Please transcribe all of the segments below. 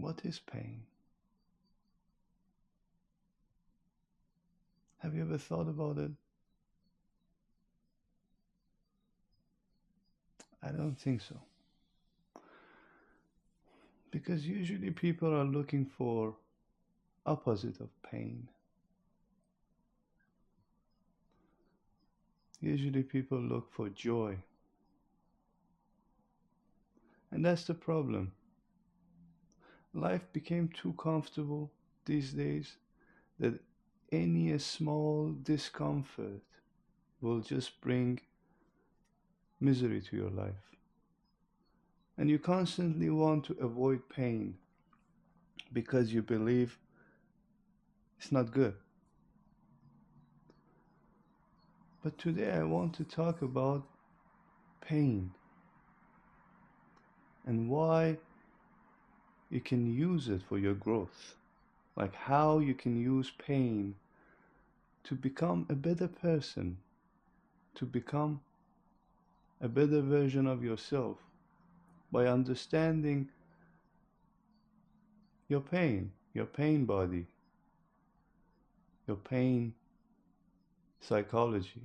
What is pain? Have you ever thought about it? I don't think so. Because usually people are looking for opposite of pain. Usually people look for joy. And that's the problem. Life became too comfortable these days that any small discomfort will just bring misery to your life. And you constantly want to avoid pain because you believe it's not good. But today I want to talk about pain and why you can use it for your growth. Like how you can use pain to become a better person, to become a better version of yourself by understanding your pain body, your pain psychology.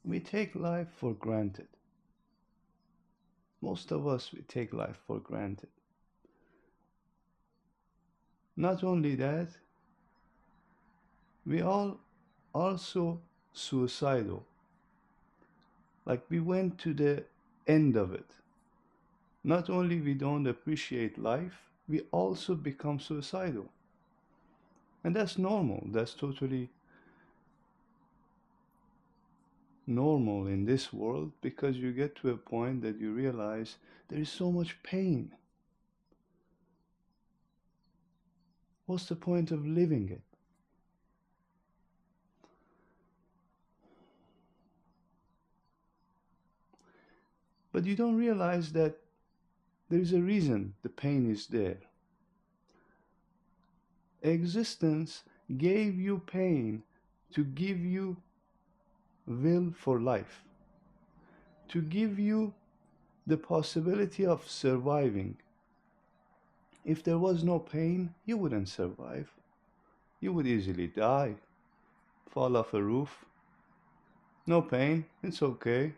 We take life for granted. Most of us, we take life for granted. Not only that, we all also suicidal. Like we went to the end of it. Not only we don't appreciate life, we also become suicidal. And that's normal. That's totally normal in this world because you get to a point that you realize there is so much pain. What's the point of living it? But you don't realize that there is a reason the pain is there. Existence gave you pain to give you will for life, to give you the possibility of surviving. If there was no pain, you wouldn't survive. You would easily die, fall off a roof. No pain, it's okay.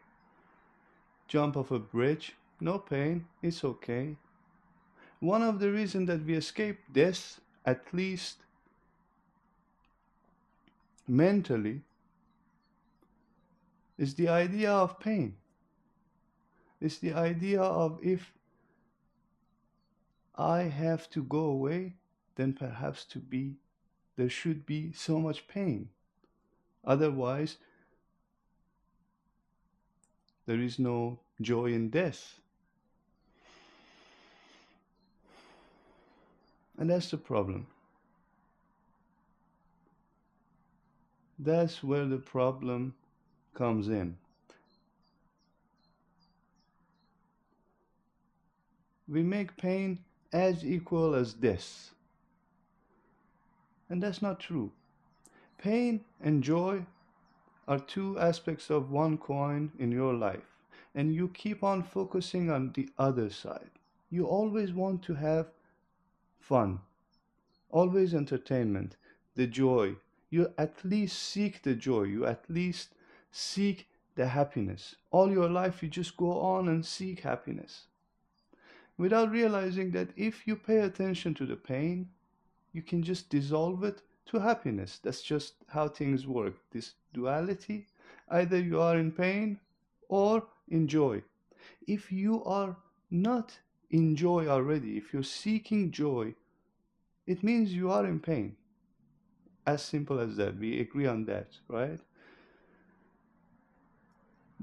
Jump off a bridge, no pain, it's okay. One of the reasons that we escape death, at least mentally, is the idea of pain. It's the idea of if I have to go away, then perhaps there should be so much pain. Otherwise, there is no joy in death. And that's the problem. That's where the problem comes in. We make pain as equal as death. And that's not true. Pain and joy are two aspects of one coin in your life, and you keep on focusing on the other side. You always want to have fun, always entertainment, the joy. You at least seek the joy, you at least seek the happiness. All your life, you just go on and seek happiness without realizing that if you pay attention to the pain, you can just dissolve it to happiness. That's just how things work. This duality, either you are in pain or in joy. If you are not in joy already, if you're seeking joy, it means you are in pain. As simple as that. We agree on that, right?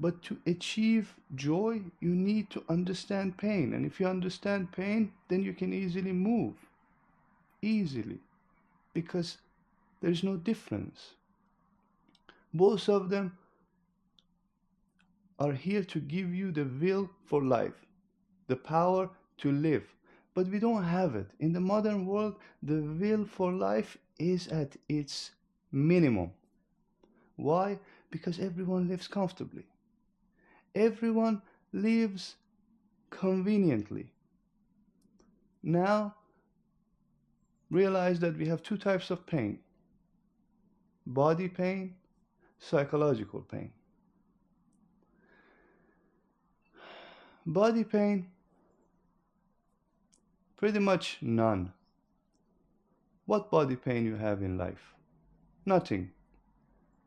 But to achieve joy, you need to understand pain. And if you understand pain, then you can easily move. Easily. Because there's no difference. Both of them are here to give you the will for life, the power to live. But we don't have it. In the modern world, the will for life is at its minimum. Why? Because everyone lives comfortably. Everyone lives conveniently. Now, realize that we have two types of pain: body pain, psychological pain. Body pain, pretty much none. What body pain you have in life? Nothing.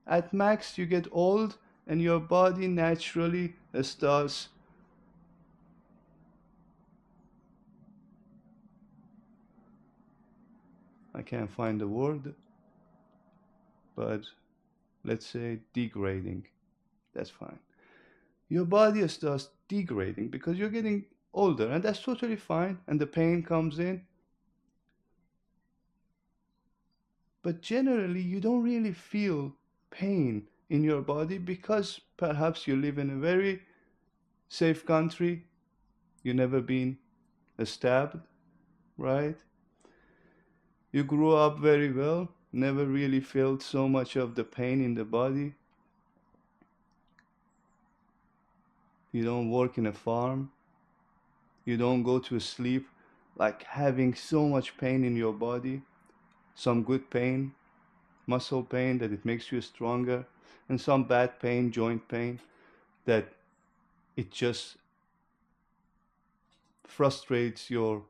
At max, you get old and your body naturally starts, I can't find the word, but let's say degrading. That's fine. Your body starts degrading because you're getting older, and that's totally fine, and the pain comes in. But generally, you don't really feel pain in your body because perhaps you live in a very safe country, you never been stabbed, right? You grew up very well, never really felt so much of the pain in the body. You don't work in a farm, you don't go to sleep like having so much pain in your body, some good pain, muscle pain that it makes you stronger, and some bad pain, joint pain, that it just frustrates your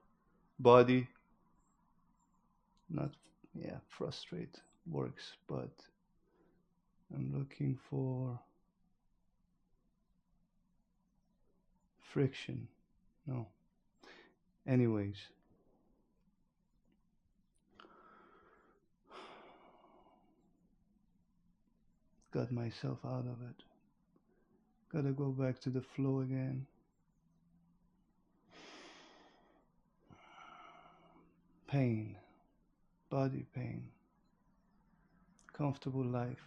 body. Not, yeah, frustrate works, but I'm looking for friction. No. Anyways, got myself out of it. Gotta go back to the flow again. Pain, body pain, comfortable life.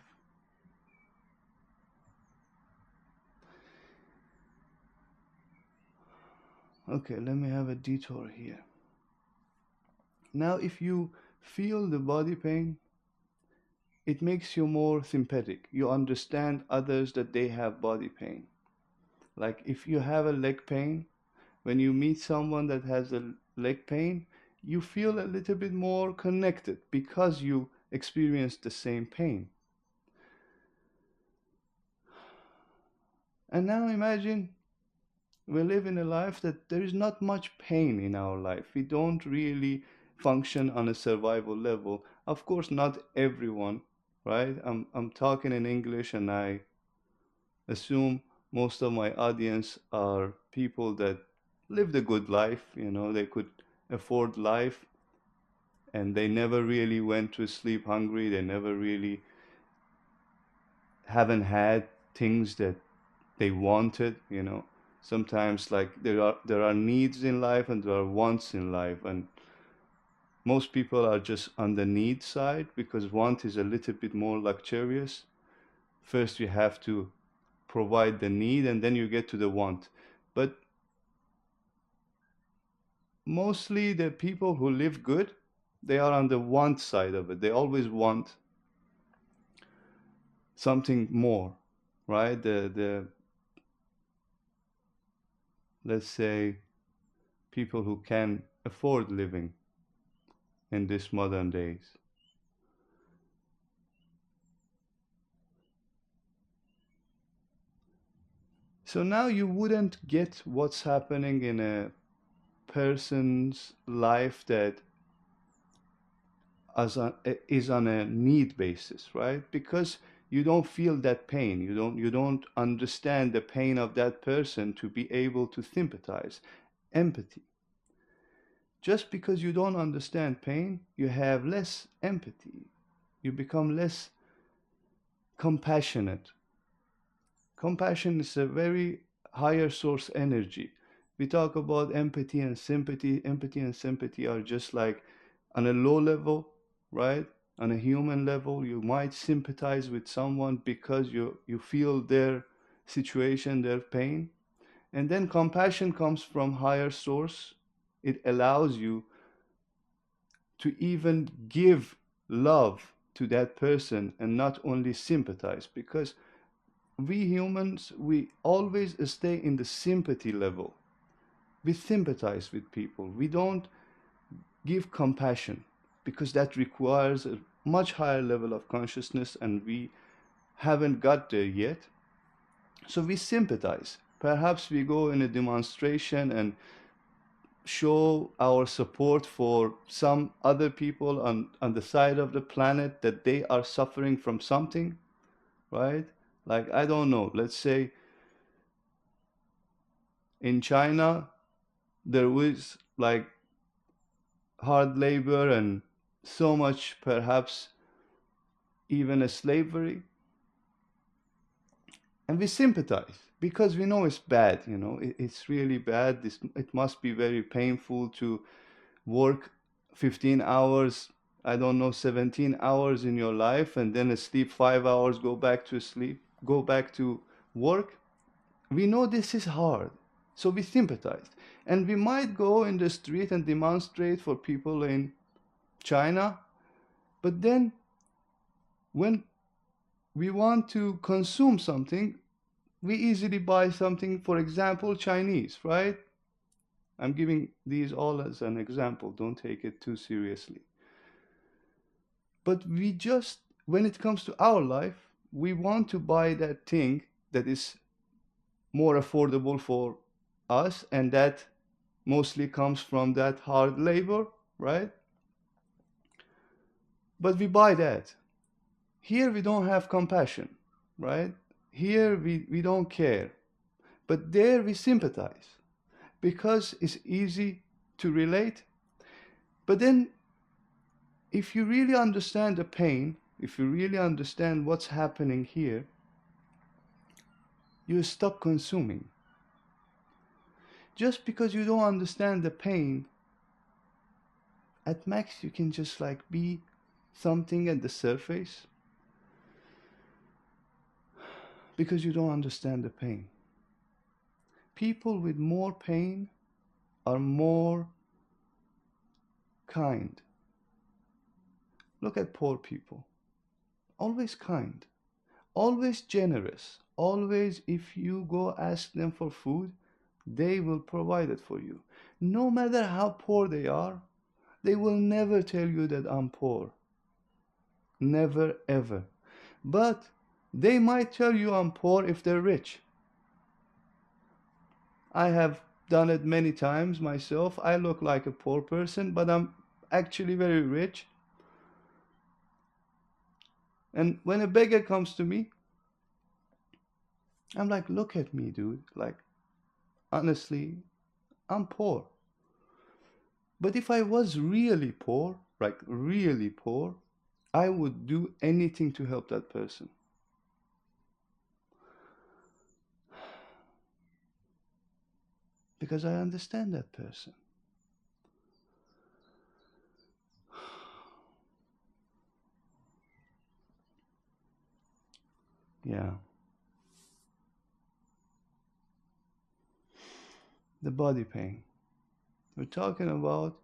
Okay, let me have a detour here. Now, if you feel the body pain, it makes you more sympathetic. You understand others that they have body pain. Like if you have a leg pain, when you meet someone that has a leg pain, you feel a little bit more connected because you experience the same pain. And now imagine we live in a life that there is not much pain in our life. We don't really function on a survival level. Of course, not everyone, right? I'm talking in English, and I assume most of my audience are people that lived a good life, they could afford life, and they never really went to sleep hungry. They never really haven't had things that they wanted. Sometimes like there are needs in life and there are wants in life, and most people are just on the need side because want is a little bit more luxurious. First you have to provide the need and then you get to the want. But mostly the people who live good, they are on the want side of it. They always want something more, right? The let's say people who can afford living in this modern days. So now you wouldn't get what's happening in a person's life that is on a need basis, right? Because you don't feel that pain. You don't understand the pain of that person to be able to sympathize. Empathy. Just because you don't understand pain, you have less empathy. You become less compassionate. Compassion is a very higher source energy. We talk about empathy and sympathy. Empathy and sympathy are just like on a low level, right? On a human level, you might sympathize with someone because you feel their situation, their pain. And then compassion comes from higher source. It allows you to even give love to that person and not only sympathize, because we humans, we always stay in the sympathy level. We sympathize with people. We don't give compassion because that requires a much higher level of consciousness and we haven't got there yet. So we sympathize. Perhaps we go in a demonstration and show our support for some other people on the side of the planet that they are suffering from something, right? Like, I don't know, let's say in China, there was like hard labor and so much, perhaps even a slavery. And we sympathize because we know it's bad, it's really bad. It must be very painful to work 15 hours, I don't know, 17 hours in your life and then sleep 5 hours, go back to sleep, go back to work. We know this is hard, so we sympathize. And we might go in the street and demonstrate for people in China, but then when we want to consume something, we easily buy something, for example, Chinese, right? I'm giving these all as an example, don't take it too seriously. But we just, when it comes to our life, we want to buy that thing that is more affordable for us, and that mostly comes from that hard labor, right? But we buy that. Here we don't have compassion, right? Here we don't care. But there we sympathize because it's easy to relate. But then, if you really understand the pain, if you really understand what's happening here, you stop consuming. Just because you don't understand the pain, at max you can just like be something at the surface because you don't understand the pain. People with more pain are more kind. Look at poor people. Always kind, always generous, always, if you go ask them for food, they will provide it for you. No matter how poor they are, they will never tell you that I'm poor. Never, ever. But they might tell you I'm poor if they're rich. I have done it many times myself. I look like a poor person, but I'm actually very rich. And when a beggar comes to me, I'm like, look at me, dude. Like, honestly, I'm poor. But if I was really poor, like really poor, I would do anything to help that person. Because I understand that person. Yeah. The body pain. We're talking about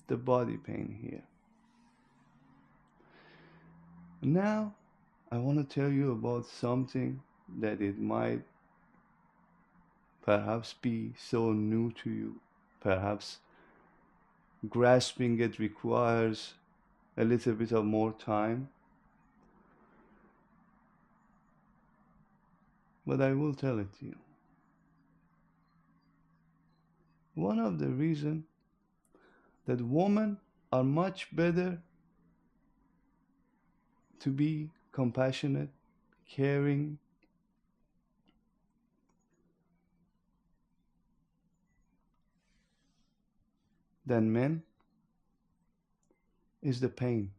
the body pain here. Now, I want to tell you about something that it might perhaps be so new to you. Perhaps grasping it requires a little bit of more time. But I will tell it to you. One of the reasons that women are much better to be compassionate, caring, than men is the pain.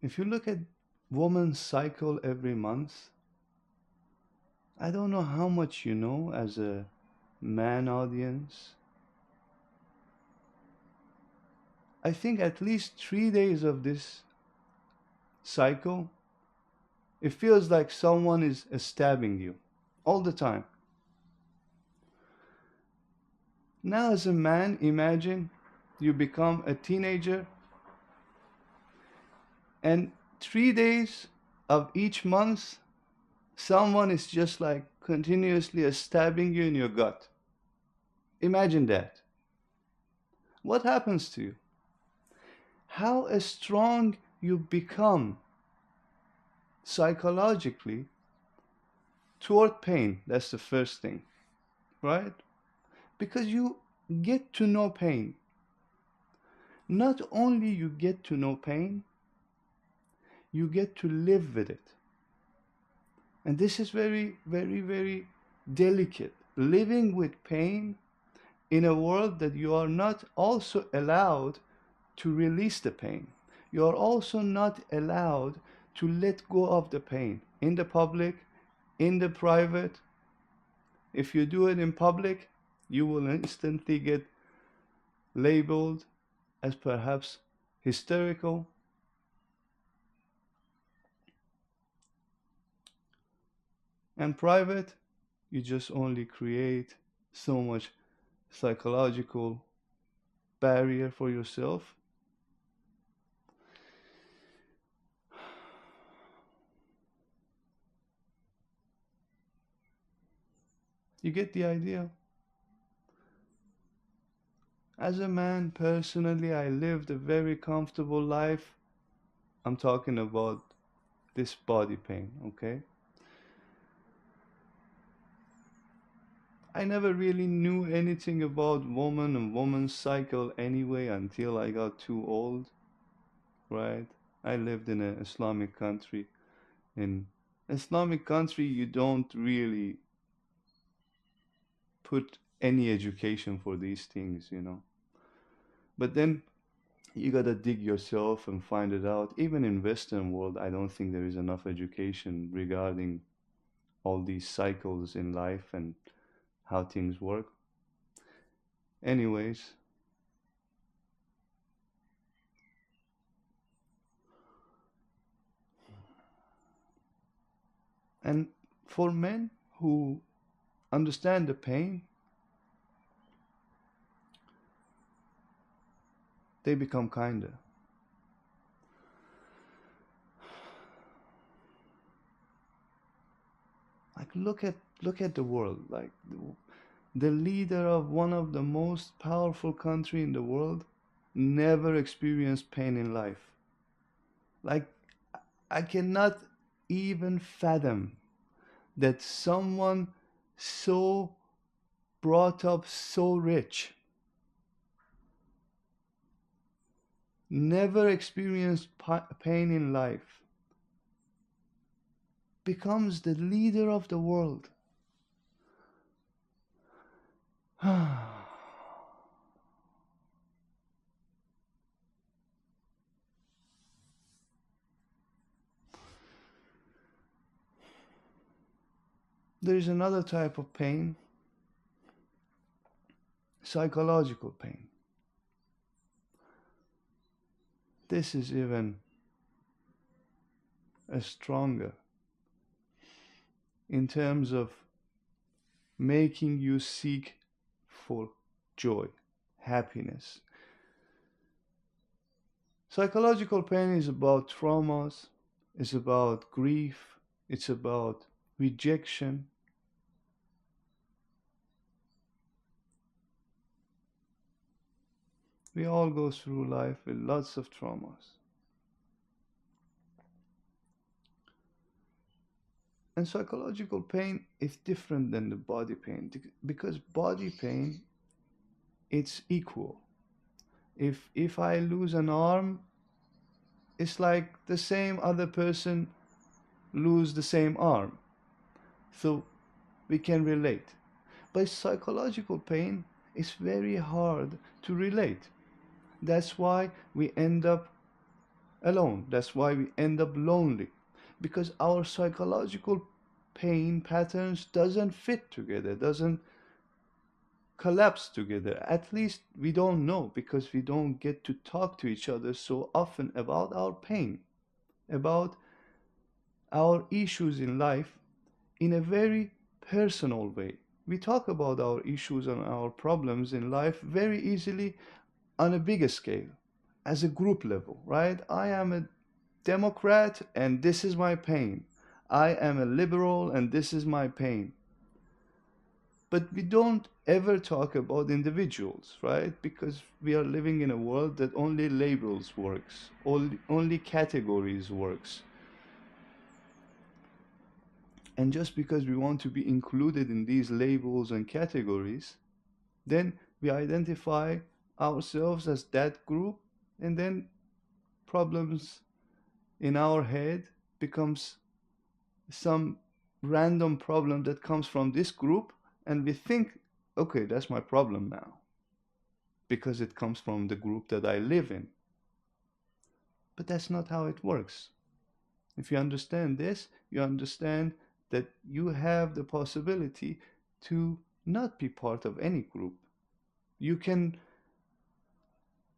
If you look at woman's cycle every month, I don't know how much you know as a man audience. I think at least 3 days of this cycle, it feels like someone is stabbing you all the time. Now, as a man, imagine you become a teenager and 3 days of each month, someone is just like continuously stabbing you in your gut. Imagine that. What happens to you? How strong you become psychologically toward pain. That's the first thing, right? Because you get to know pain. Not only you get to know pain, you get to live with it. And this is very, very, very delicate. Living with pain in a world that you are not also allowed to release the pain. You are also not allowed to let go of the pain in the public, in the private. If you do it in public, you will instantly get labeled as perhaps hysterical. And private, you just only create so much psychological barrier for yourself. You get the idea? As a man, personally, I lived a very comfortable life. I'm talking about this body pain, okay? I never really knew anything about woman and woman's cycle anyway until I got too old, right? I lived in an Islamic country. In Islamic country, you don't really put any education for these things, you know. But then you gotta dig yourself and find it out. Even in Western world, I don't think there is enough education regarding all these cycles in life and how things work. Anyways, and for men who understand the pain, they become kinder. Like look at the world. Like the leader of one of the most powerful country in the world never experienced pain in life. Like I cannot even fathom that someone so brought up so rich never experienced pain in life becomes the leader of the world. There is another type of pain, psychological pain. This is even stronger in terms of making you seek for joy, happiness. Psychological pain is about traumas, it's about grief, it's about rejection. We all go through life with lots of traumas. And psychological pain is different than the body pain because body pain it's equal. If I lose an arm, it's like the same other person lose the same arm. So we can relate. But psychological pain is very hard to relate. That's why we end up alone. That's why we end up lonely. Because our psychological pain patterns doesn't fit together, doesn't collapse together. At least we don't know because we don't get to talk to each other so often about our pain, about our issues in life in a very personal way. We talk about our issues and our problems in life very easily on a bigger scale, as a group level, right? I am a Democrat and this is my pain. I am a liberal and this is my pain. But we don't ever talk about individuals, right? Because we are living in a world that only labels works, only categories works. And just because we want to be included in these labels and categories, then we identify ourselves as that group, and then problems in our head becomes some random problem that comes from this group, and we think, okay, that's my problem now because it comes from the group that I live in. But that's not how it works. If you understand this, you understand that you have the possibility to not be part of any group. You can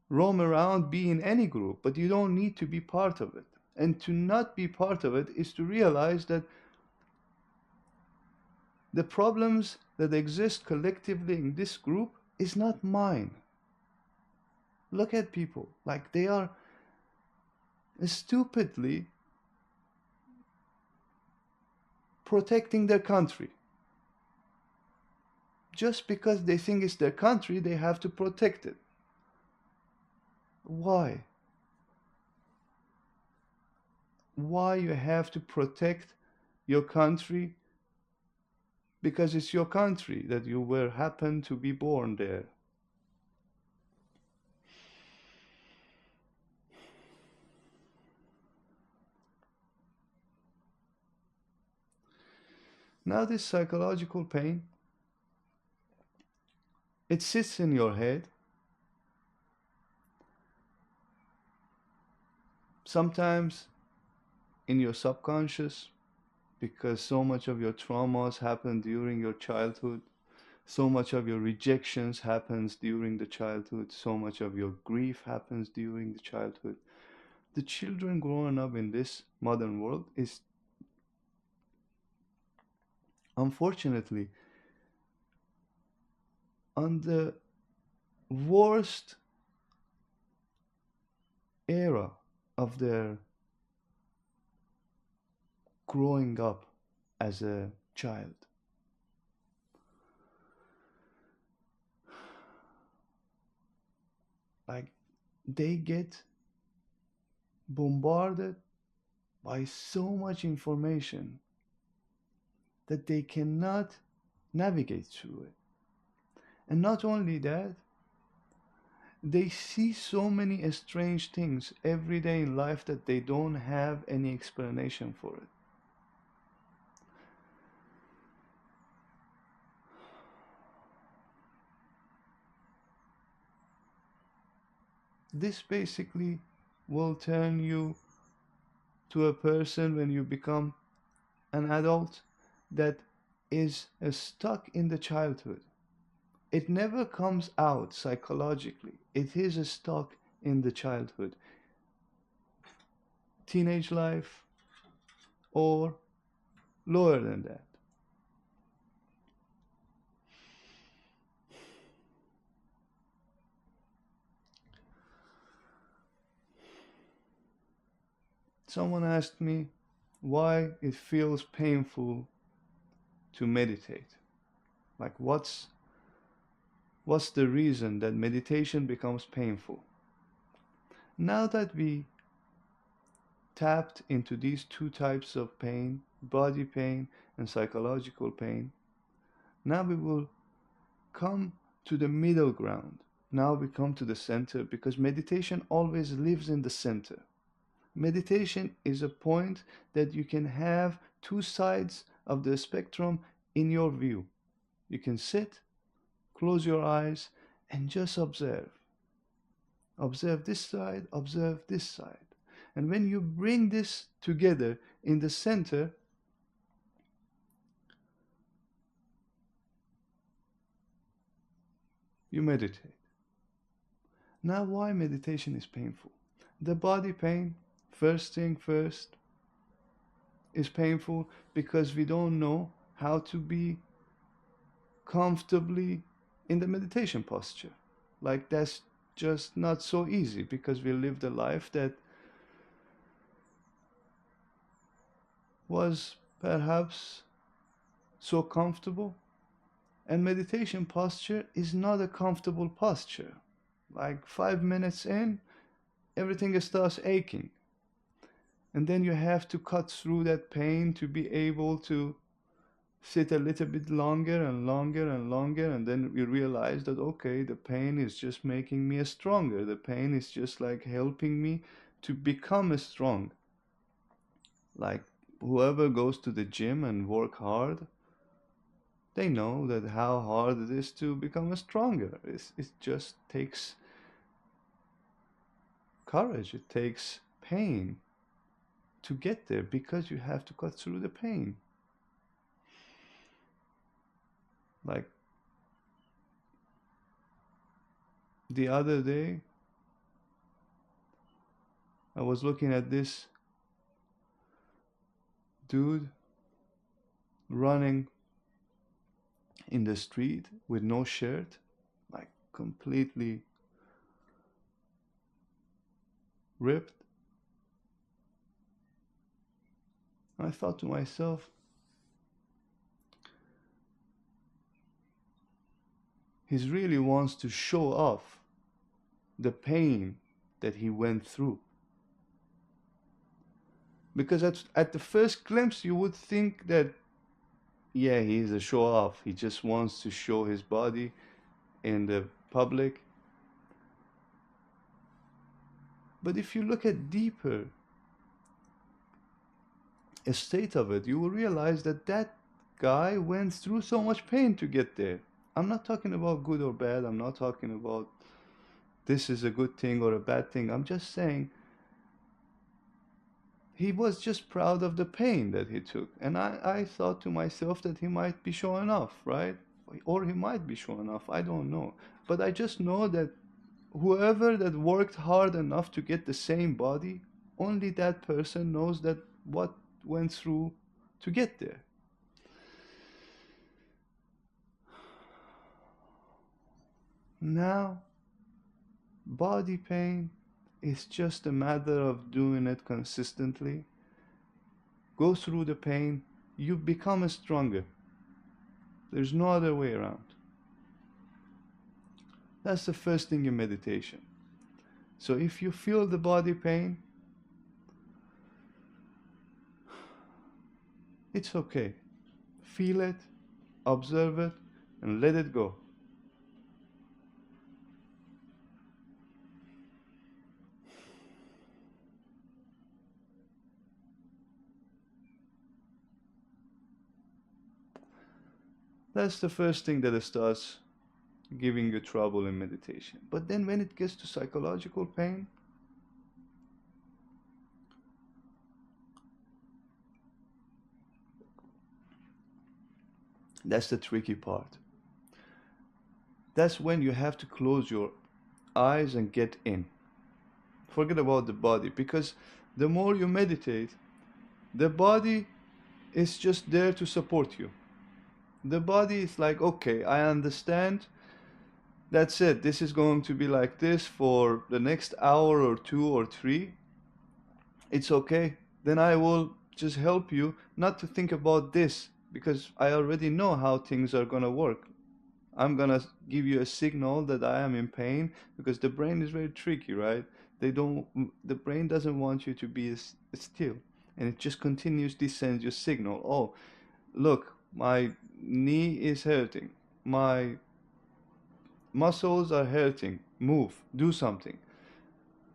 roam around, be in any group, but you don't need to be part of it. And to not be part of it is to realize that the problems that exist collectively in this group is not mine. Look at people, like they are stupidly protecting their country. Just because they think it's their country, they have to protect it. Why? Why you have to protect your country? Because it's your country that you were happened to be born there. Now this psychological pain, it sits in your head. Sometimes in your subconscious, because so much of your traumas happened during your childhood, so much of your rejections happens during the childhood, so much of your grief happens during the childhood. The children growing up in this modern world is unfortunately on the worst era of their growing up as a child. Like they get bombarded by so much information that they cannot navigate through it. And not only that, they see so many strange things every day in life that they don't have any explanation for it. This basically will turn you to a person when you become an adult that is stuck in the childhood. It never comes out psychologically. It is stuck in the childhood, teenage life, or lower than that. Someone asked me why it feels painful to meditate. Like what's the reason that meditation becomes painful? Now that we tapped into these two types of pain, body pain and psychological pain, now we will come to the middle ground. Now we come to the center because meditation always lives in the center. Meditation is a point that you can have two sides of the spectrum in your view. You can sit, close your eyes, and just observe. Observe this side, observe this side. And when you bring this together in the center, you meditate. Now, why meditation is painful? The body pain, first thing first, is painful because we don't know how to be comfortably in the meditation posture. Like that's just not so easy because we lived a life that was perhaps so comfortable. And meditation posture is not a comfortable posture. Like 5 minutes in, everything starts aching. And then you have to cut through that pain to be able to sit a little bit longer and longer and longer. And then you realize that, okay, the pain is just making me stronger. The pain is just like helping me to become strong. Like whoever goes to the gym and work hard, they know that how hard it is to become stronger. It just takes courage, it takes pain to get there because you have to cut through the pain. Like the other day, I was looking at this dude running in the street with no shirt, like completely ripped. I thought to myself, he really wants to show off the pain that he went through. Because at the first glimpse, you would think that, yeah, he's a show off. He just wants to show his body in the public. But if you look at deeper a state of it, you will realize that that guy went through so much pain to get there. I'm not talking about good or bad. I'm not talking about this is a good thing or a bad thing. I'm just saying he was just proud of the pain that he took. And I thought to myself that he might be showing off, right? Or he might be showing off. I don't know. But I just know that whoever that worked hard enough to get the same body, only that person knows that what went through to get there. Now, body pain is just a matter of doing it consistently. Go through the pain, you become stronger. There's no other way around. That's the first thing in meditation. So if you feel the body pain, it's okay. Feel it, observe it, and let it go. That's the first thing that starts giving you trouble in meditation. But then when it gets to psychological pain, that's the tricky part. That's when you have to close your eyes and get in. Forget about the body, because the more you meditate, the body is just there to support you. The body is like, okay, I understand. That's it. This is going to be like this for the next hour or 2 or 3. It's okay. Then I will just help you not to think about this because I already know how things are going to work. I'm going to give you a signal that I am in pain because the brain is very tricky, right? The brain doesn't want you to be still, and it just continuously sends you a signal. Oh, look, my knee is hurting. My muscles are hurting. Move, do something.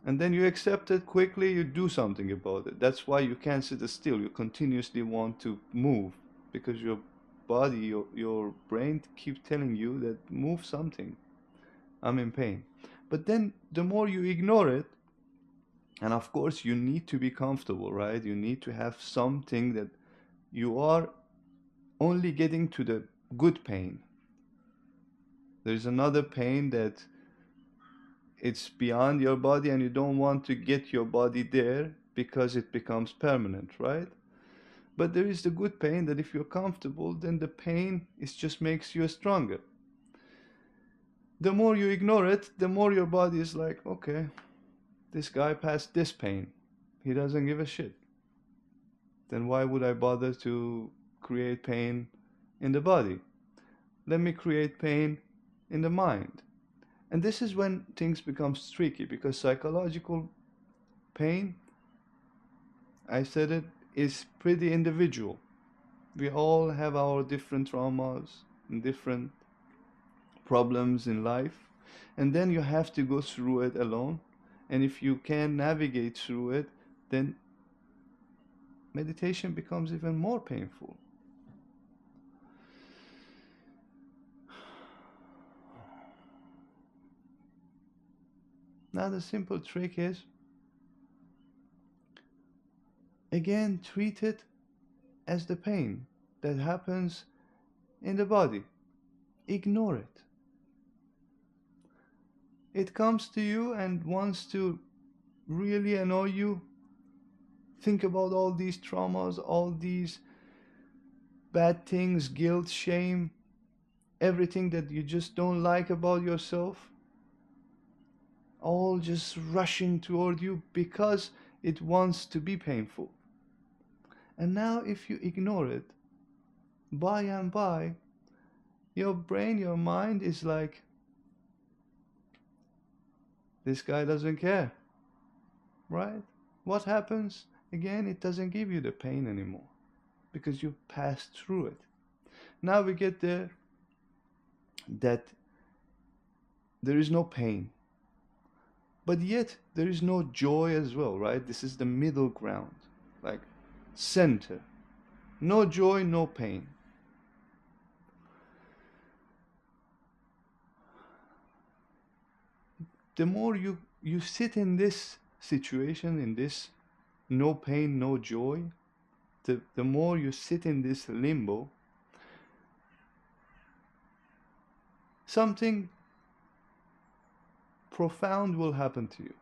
And then you accept it quickly, you do something about it. That's why you can't sit still. You continuously want to move because your body, your brain keeps telling you that move something. I'm in pain. But then the more you ignore it, and of course you need to be comfortable, right? You need to have something that you are only getting to the good pain. There's another pain that it's beyond your body and you don't want to get your body there because it becomes permanent, right? But there is the good pain that if you're comfortable, then the pain is just makes you stronger. The more you ignore it, the more your body is like, okay, this guy passed this pain. He doesn't give a shit. then why would I bother to create pain in the body? Let me create pain in the mind. And this is when things become tricky, because psychological pain, I said it, is pretty individual. We all have our different traumas and different problems in life, and then you have to go through it alone. And if you can navigate through it, then meditation becomes even more painful. Now, the simple trick is, again, treat it as the pain that happens in the body. Ignore it. It comes to you and wants to really annoy you. Think about all these traumas, all these bad things, guilt, shame, everything that you just don't like about yourself, all just rushing toward you because it wants to be painful. And now, if you ignore it, by and by, your brain, your mind is like, this guy doesn't care, right? What happens? Again, it doesn't give you the pain anymore because you passed through it. Now we get there that there is no pain, but yet there is no joy as well, right? This is the middle ground, like center. No joy, no pain. The more you sit in this situation, in this no pain, no joy, the more you sit in this limbo, something profound will happen to you.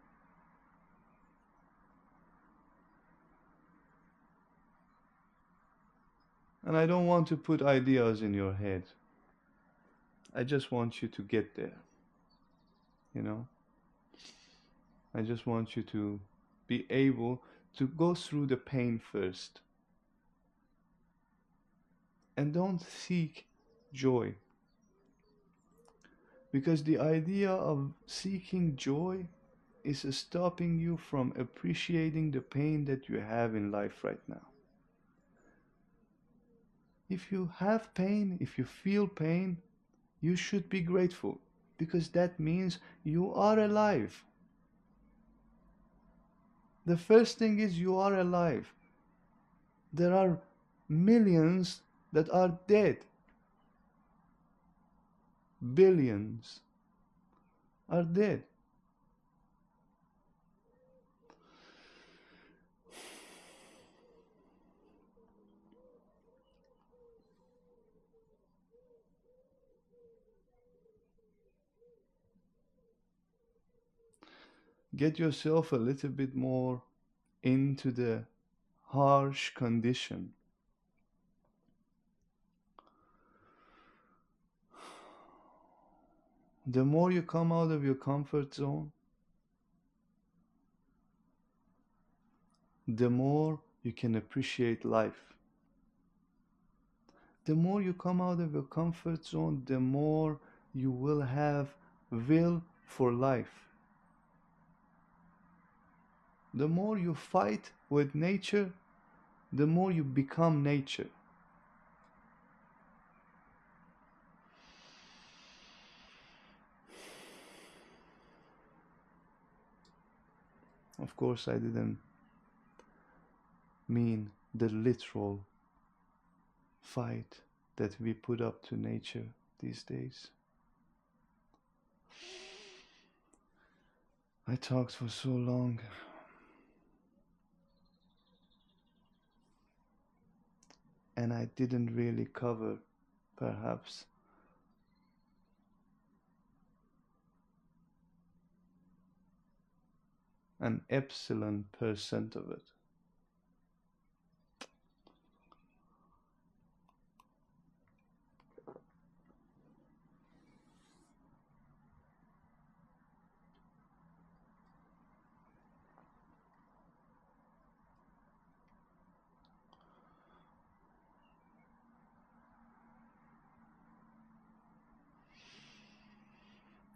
And I don't want to put ideas in your head. I just want you to get there. You know? I just want you to be able to go through the pain first. And don't seek joy. Because the idea of seeking joy is stopping you from appreciating the pain that you have in life right now. If you have pain, if you feel pain, you should be grateful, because that means you are alive. The first thing is you are alive. There are millions that are dead. Billions are dead. Get yourself a little bit more into the harsh condition. The more you come out of your comfort zone, the more you can appreciate life. The more you come out of your comfort zone, the more you will have will for life. The more you fight with nature, the more you become nature. Of course, I didn't mean the literal fight that we put up to nature these days. I talked for so long. And I didn't really cover, perhaps, an epsilon percent of it.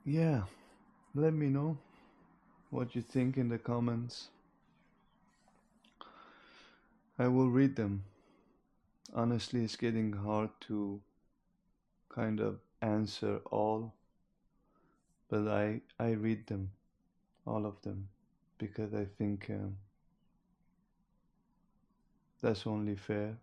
Yeah, let me know what you think in the comments. I will read them. Honestly, it's getting hard to kind of answer all, but I read them, all of them, because I think that's only fair.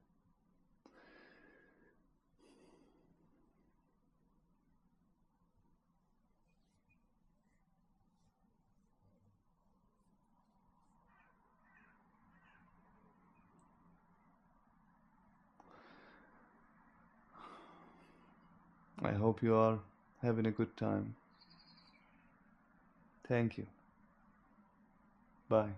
I hope you are having a good time. Thank you. Bye.